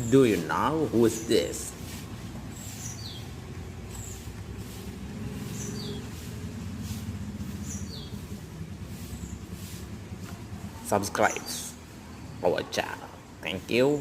Do you know who is this? Subscribe our channel. Thank you.